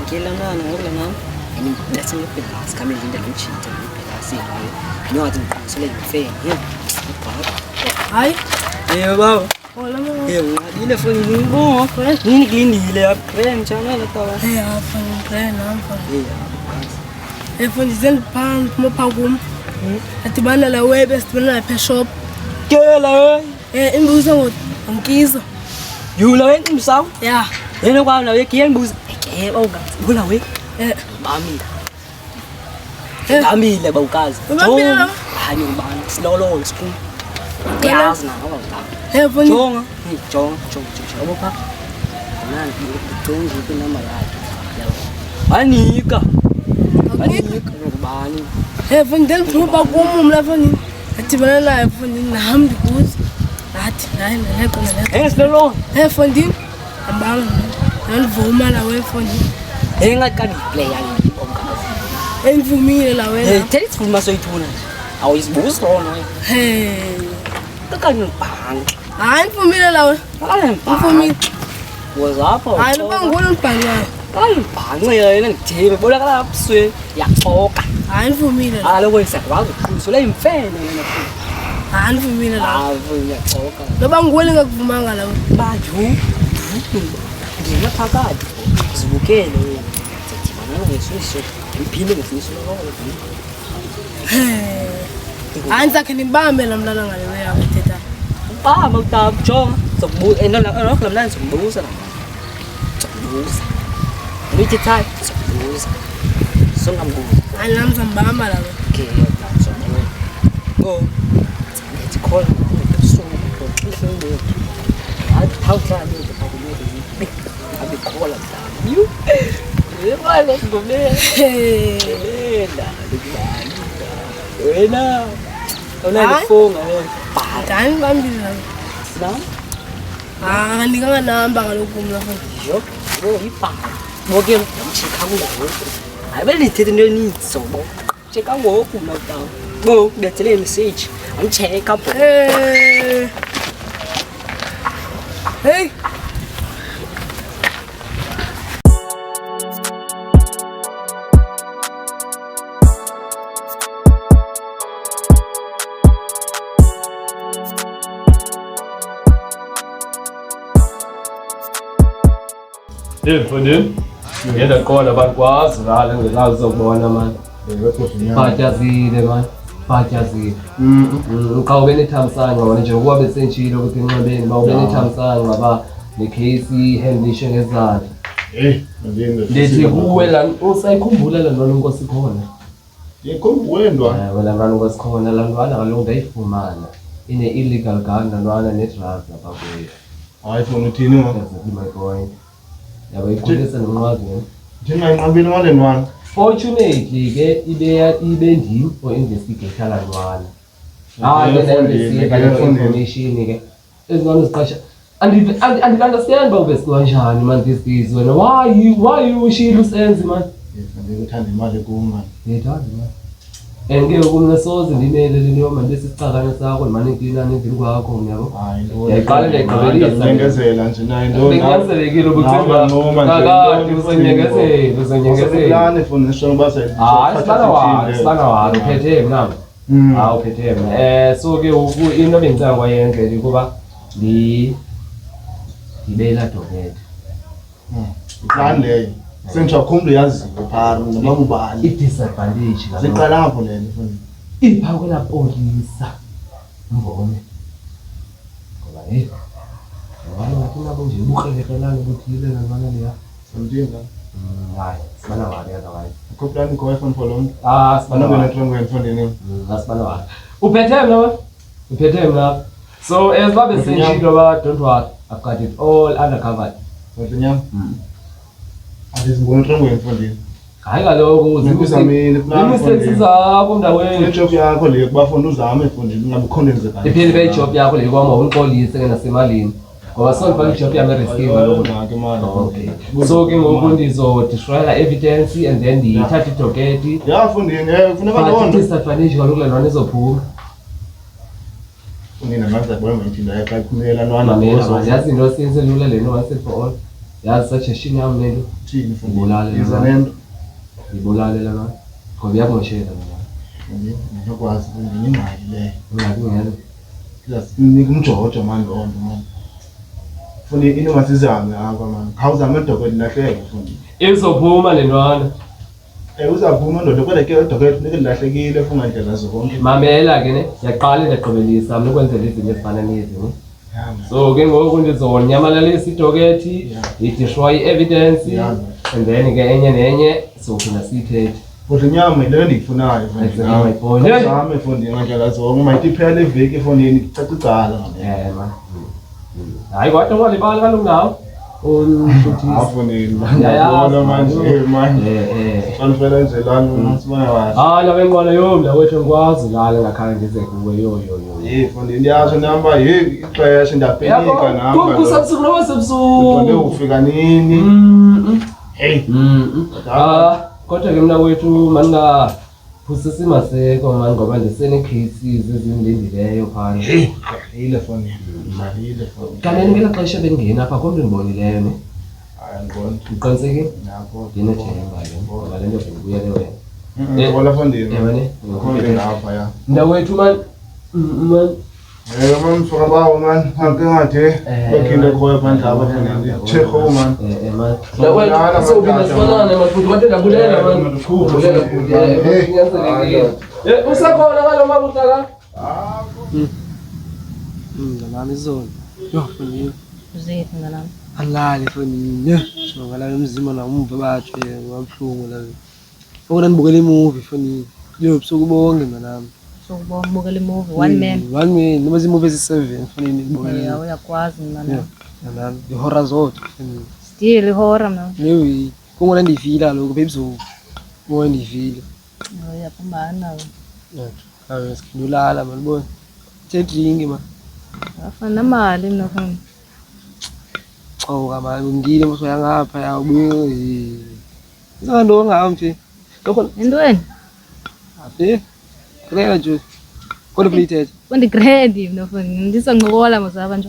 ngiyelanana ngokulana and that's not the last coming in the lunch to see you know I think so like fair Hayi. Baba. Hola mama. Ngile phone ngo. Nini ngilindile yaphe njana la taba. Phone plan nampa. Phone zen pan mo phagum. Atibana la web sibana la phe shop. Kela imbuzo ngo ngizo. Yula wena umsaw? Yeah. Yena kwa na weki yembuzo. Onga. Yula we. Mami. Ngamile bawukazi. Ubambile. Hayi ngibani silolo sikhulu. Yazi na ngoba phone. Jonga. Jonga. Obopha. Nani ngijonga inamba yakhe. Yabo. Anika ngubani? Phone del phuba kumumla phone. Atibana la phone nahambi kuthi. Athi hayi la Silolo. Phone din. Ambanga. Nalivuma la we phone. Ngaqali play yani omkazi. Engivumile la wena. Tell it from soyithuna. Awuyizibuza lona. Kakanye bhang. Hayi ngivumile la wena. Ngivumile. Wazapha. Hayi lo bangibona ubhangana. Hayi bhange yena ngithebe bolakala abuswe yaxoka. Hayi ngivumile la. Lo kwesa kwazi ukusula imfene yena. Hayi ngivumile la. Hayi yaxoka. Lo bangibona ngakuvumanga la. Baju. Ngina phakathi. Zibukele wena. Sithibana ngesuso. Ngiphinde ngifisa lokho. Hayi sakhe nimbambe la mlala ngale yakho thetha. Bamba utabjonga. Sokubuza enolakho lamlana sokubuza la. Sokubuza. Ngithi thai sokubuza. Songambuza. Hayi nami sambamba la. Okay, sokubuza. Go. Let's call. Sokubuza. How can you do I'll be calling you. Let's go there. Wena. Ona phone Hayi ngambile la. Na? Ngika namba ngalokho umla phone. Yo, ipa. Ngoke ngiceka ngoku. Ayibelithethe into eninzi sobo. Cheka ngoku mna down. Go, ngethele message. Amcheka bho. Hey. Von dem? Jeder Call about was, alle gesagt so bona man. Bajazile man. Bajazile. Ukawube nethamsanqa wona nje ukuba besentshilo ukuthi enqabeni bawube nethamsanqa ba necase handlishe ngezandla. Lethi kuwe la usayikhumbula la nalo Nkosi khona. Ngikhumbule ndwana. Wena ngalo Nkosi khona la ndwana ngalonke ndayifumana. Ine illegal gun ndwana ne drugs lapha kuyo. Hayi funa uthini mama? That's my point. Yabo ikhulisa nonqwazi ne. Thina inqabile ngale ndwana. Fortunately ke ibe ndim for investigator la ndwana. Ke information ke ezibona iziqasha and understand ba ube sikanjani man these days wena why you shilo usenzi man Ngikuthanda imali kuma. ngithanda man engeke kumnasoze ndimele leyo man lesicakana sakho manje nginani endini kwakho ngiyabo yayiqala ndayigqibelisa ngengezela nje nayo into bengazelekile ukuthemba kakade uzonyengezela plane for nishona base sibana walo uphethe mna uphethe so ke into bengicela kwayenze ukuba ngibela dokete plan leyo sengiyakhumbula yaziwe phara noma ubani disadvantage la siqala ngapho lento mfana iphako la polisa mbone ngoba wala kunabo nje ubukhelekelana ukuthi yile nabana leya somdinga hayi sibana wale otherwise akho plan go phone for long sibana wena trembo mfana nini sibana wale uphethe mna so as babe senjilo ba don't worry I've got it all under covered wena azizibona trembo mfana hayi kaloku uzimizamile plan imisebenzi zakho mntaweni job yakho le kubafunda uzame mfundini ngabe khona enzekala iphele be job yakho le kwama unkolise ke nasemalini ngoba sonke job yami rescue lokho nakho imali okay so ke ngoku ndizo destroy evidence and then ndithatha idoketi yafundini kufuneka lonto disadvantage kaloku le nto izophuma unina manje bona ngithinda yakho iphumela nwana ngozo yazi into senze lula le no once for all yazi suggestion yami lento Thini mfondini? Ibulale Yiza mama. lento. ngibulalela manje ngoba iyakumoshela mina Ngiyakwazi mfondini imali le. ngingakungena Sinika umjojo manje lo nto manje. Mfondini inongasizame apha manje. Khawuzame edokweni lahleke mfondini. izophuma le ntwana Uzaphuma ndoda kodwa ke edokweni funeka lilahlekile funga ndlela zonke. mamela ke ne yaqala ndaqobelisa mina ukwenzela izinto ezifana nezi ne so ke ngoku ndizonyamalalisisa idokethi i-destroy evidence Yeah. and then ke enye nenye sophinda siyithethe Kodwa inyama ile endiyifunayo Exactly mfondini. my point. Khawuzame mfondini ngandlela zonke. Mayithi iphele iveki mfondini caca icala ngale. man hayi kodwa walibala kaloku nawe Afondini. Yayazi, Ngiyabona manje. Sanifela nje lana sibona wazi. nawe ngibona yo mla wethu ngikwazi ngale ngakhange ndize kuwe yo Mfondini ndiyazi namba ixesha ndiyapenika namba. kusebusuku noba Uqonde sebusuku ufika nini? Hey. kodwa ke mna wethu mandingaphusisi maseko mani ngoba ndisene-cases ezindendileyo phana Ile fondini. Ile fondini. kanene ngela xesha bendingena apha komntu ndibonileyo ne Hayi ngibona. ndiqinisekile Nakho. ndinethemba ke ngoba le nto bendibuyele wena Ngibona fondini. yabane Fondini apha ya. mnawethu mani Man mfaka bawo man. Hanke ngade. Bakhinde khoya phandle apha fondini. Check man. man mnawethu sobina sifanane mafuthi kade ndabulela mani bulela futhi usakhona ngalo mama uhlala Nami izona. Yo mfondini. Uzethu ngalami. Angilali mfondini. So ngalala umzimba namuva batshe ngabhlungu la. Ukona nibukela imovie mfondini. Yo busuku bonke manami. So ubukela movie one man. One man noma imovie ezi7 mfondini ngibukela. Yeah, uyakwazi mina. Nami ihora zodwa mfondini. Still ihora mina. Lewi kungona ndivila lokho bebusuku. Moya ndivila. Uyaphambana. Hayi sikindulala malibona. Drink man. Afana mali mina fana. Oh kama ngile mso yangapha yabuye. Isando ngamfi. Lokho Entweni? ape. Krela nje. Kodwa plate. Kundi grade mina fana. Ndisanqola mosaba nje.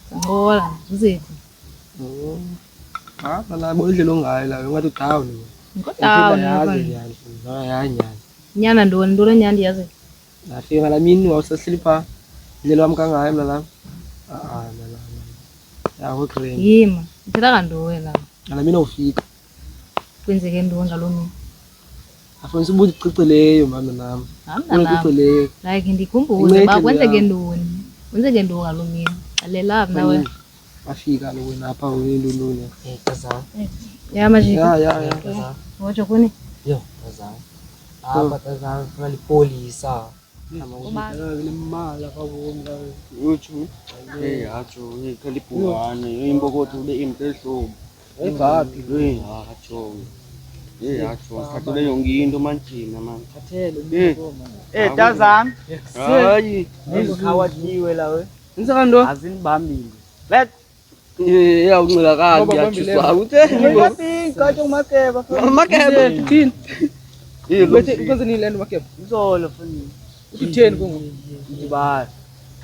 Sanqola uzethu. La bodle longayo la ngathi uqhawe ni. Ngodawo Yanya. nyana ndolo nyandi yazi. Afika la mini wawusahleli pha. Ndlela wami kangayo mna la. Mala. Yawo green. Yima. Ngithatha kandowe la. La mina ufika. Kwenzeke ntoni ngalo mina? Afuna sibuthi iciceleyo mama nami. Iciceleyo. Like ndikhumbuze ba kwenzeke ntoni. Kwenzeke ntoni ngalo mina? Alela nawe. Afika lo wena apha uyindulule. Tazama. Ya majiki. Ya. Wacho kuni? Yo, tazama. Apa tazama kali polisa. Vile mala kwa bomla. Uchu. Acho, kalipuane, imbokoto ube imtehlo. Evapi Lo acho. Acho, sakule yonke into manjina man. kathele Tazama. Hayi, Ngikhawajiwe la we. Insakando Azinibambile. Let ya uncela kabi yachiswa. Utheni? kathi umakeba Makebe. thini Bese kwenze ni land makeba izolo funi. uthini kongo Ngibala.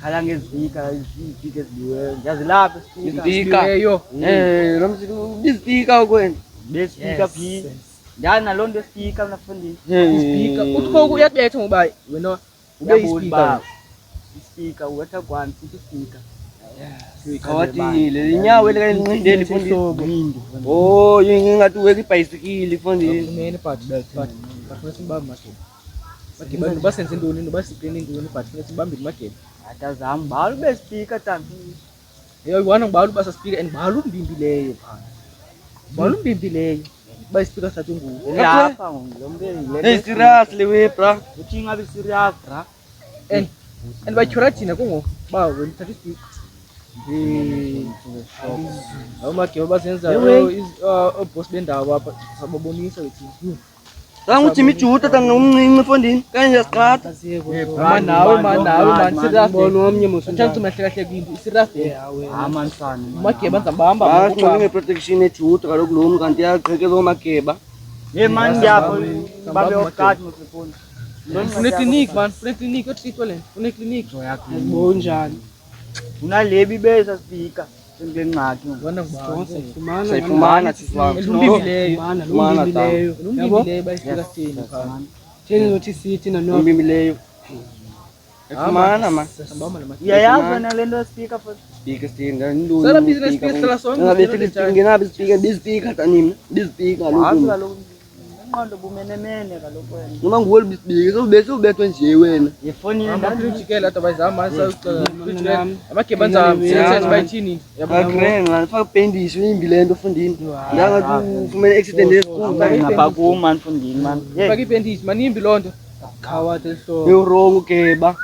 Khala ngezika izike ezibiwe. Ngiyazilapha isifika. Speaker. leyo Lo msiki ubispeaker kwena. Besifika phi. Yana lo nto speaker nafundini. speaker uthoko uyabetha ngoba wena ube Uyabona speaker ispeaker wetha kwani futhi speaker. Khawatile inyawo likancindeli fondini. Oh, ngingathi weka ibhayisikili fondini. kumene but funeka simbambe makeba makeba basenze ntoni nobasiplane ntoni but funeka simbambe makeba Atazama balo bespeaker tanti. yayibona ngibala ubasa speaker and bala umbimbileyo phana bala umbimbileyo ba speaker sathi nguwe Lapha ngombe Hey, serious lewe bra. uthi ngabe serious bra. and batyhora thina kungo ba wena thatha ispeaker amakeba basenza boss bendawo apha sababonisa bethi Sanguthi imijuda tanginomncinci fondini. Kanje siqatha. nawe serious Bona omnye musu. uthanda umahle kahle kwinto serious Amansana. makeba nzabamba Basincane ngeprotection ejuda kaloku lo kanti yaqhekeza omakeba. Hey man yapho babe okati mfuni. fune clinic man fune clinic otreatwa le fune clinic bonjani Unalebi besa speaker. Sengengxaki. Ubona ngubani? Sayifumana sisiwam. Elumbileyo. Elumbileyo. Elumbileyo bayifika thina phana. Thina nothi sithi nano. Elumbileyo. Efumana ma. Uyayazi wena le nto speaker futhi. Speaker stinga ndulu. Sala business speaker la sonke. Ngingabe speaker bizpeaker tanini. Bizpeaker lokho. Ngqondo bumenemene kaloku wena. Noma nguwe bizpeaker sobethwe nje wena. Yefonini ndakujikela athi bayizama sayucela. Amagebanza siyathi bayithini? Yabona faka pendisho imbi le nto fundini. Ndangathi ufumene accident esikhulu ngapha ku man fundini man. Faka ipendisi manimbi lonto. Khawathe ehlobo. Yo-wrong ukeba.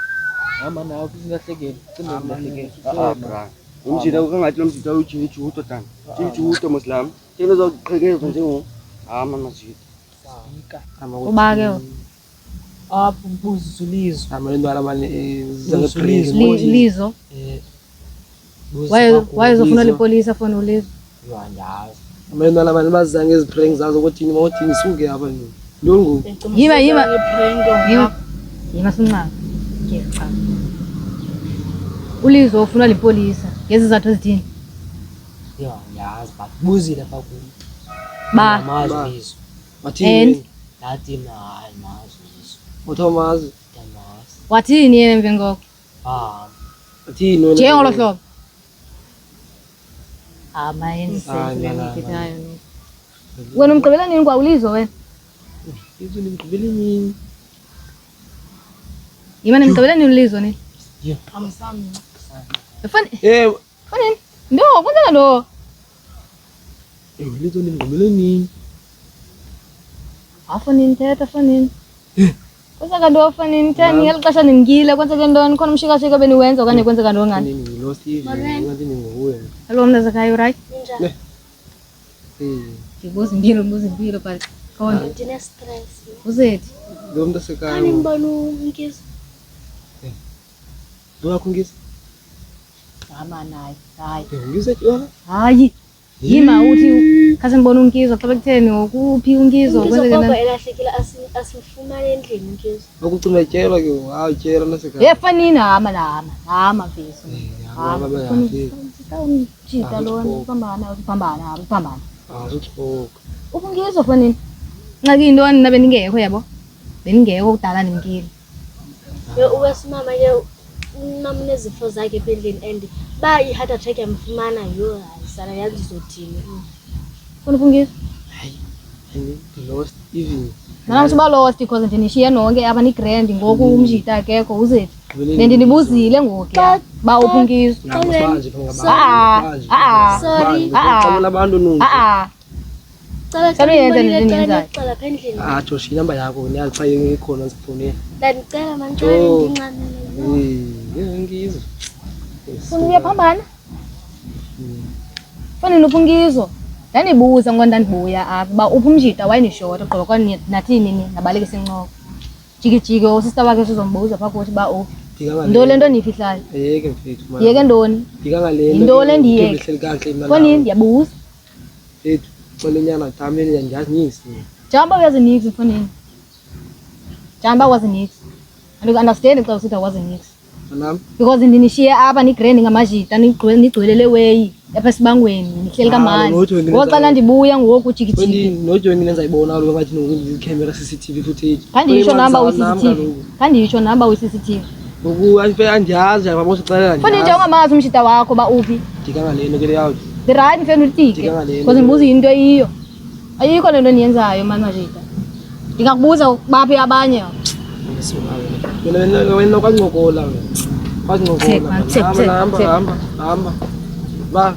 Hamba nawo kusingahlekeli. Singahlekeli. Bra. Umjida ukangathi lo mjida ujijuto tani. Jijuto muslim. Thina uzoqhekeza njengo. Man masjid. Ubake apho ubuzo lizo amalentwana manje lizo wayezofuna lipolisa fona ulizo amalentwana manje bazange eziprank zazo ukuthi mawuthini suke apha nini ndongo yima sinqaba ngiyacha ulizo ufuna lipolisa ngezizathu ezithini yazi but buzile apha kum ba amazizo wathini nathi hayi mazizo uthomazi wathini yena emveni koko wathini wena njengolo hlobo amayenzisekitayo wena umgqibela nini kwa ulizo wena izo nimgqibele nini yima nimgqibela nini ulizo ni fanini ndo kwenzeka ndo ulizo nimgqibele nini afonini thetha fonini kwenzeka ndo fonini thani ngeli xesha nimngile kwenzeka ntoni khona umshikashika beniwenza okanye kwenzeka ndo ngani ngathi ninguwe hello mnazakayo right njani mbuzi impilo but khona ndine stress uzethi lo muntu osekayo ani ngibona umkisi Ngakungisa naye hayi ngise yona hayi yima uthi khase ngibona unkizo xa bekutheni ukuphi unkizo kwenzeka ngoba elahlekile asifumane endlini unkizo ukucina tyela ke hayi tyela naseka fanini hama mfisi hama bayathi jita lona pambana utshoka ukungizo fanini nxaki intoni nabe ningekho yabo beningekho kudala nimkile uwesimama ke unamnezifo zakhe pendlini and ba i-heart attack yamfumana yo sala yazi zothini funa ukungizo lost even nami siba lost because ndinishiye nonke aba ni grand ngoku umjita akekho uzethi bendinibuzile ngoku ba upungizo sorry xamula abantu nungu cala pendlini Josh inamba yakho niyazi xa ikhona sifune ndicela mantwana ndinqamele ngizwe funa uyaphambana funa upungizo ndanibuza ngoba ndandibuya apha ba uphi umjita wayinishota qoba kwani nathini ni nabaleke senqoko jikijiki osista wakhe sizombuza pha kuthi ba uphi ndo le nto nifihlayo yeke mfethu yeke ntoni ngale into le ndiyeke kahle kahle foni ndiyabuza ethu xolenyana thameni ndiyazi nisi jamba uyazi nix fonini jamba was nix and you understand xa usithi was nix nami because ndinishiye apha ni grand ngamajita nigcwelele way apha sibangweni nihleli kamani ngoxala ndibuya ngoku jikijiki nojongi nenzayibona lo ngathi no-camera CCTV footage kandiyitsho namba we-CCTV kandiyitsho namba we-CCTV ngoku andiyazi ababosixelela foni nje ungamazi umshita wakho ba uphi ndikangaleno ke leyawuthi right mfeni utike because ndibuza into iyo ayikho lento niyenzayo manajita ndingakubuza baphi abanye wena kwancokola hamba ba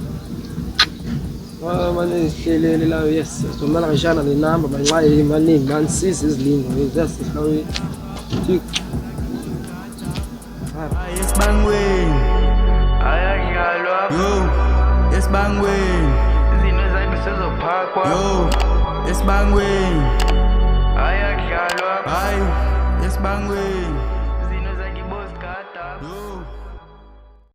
manje sihlelele la yes somala ngishana le number manxa imali man sisi izilingo ziyasihlawe tik Esibangweni ayangiyalwa yo esibangweni izinto zathi sizophakwa yo esibangweni ayangiyalwa hayi esibangweni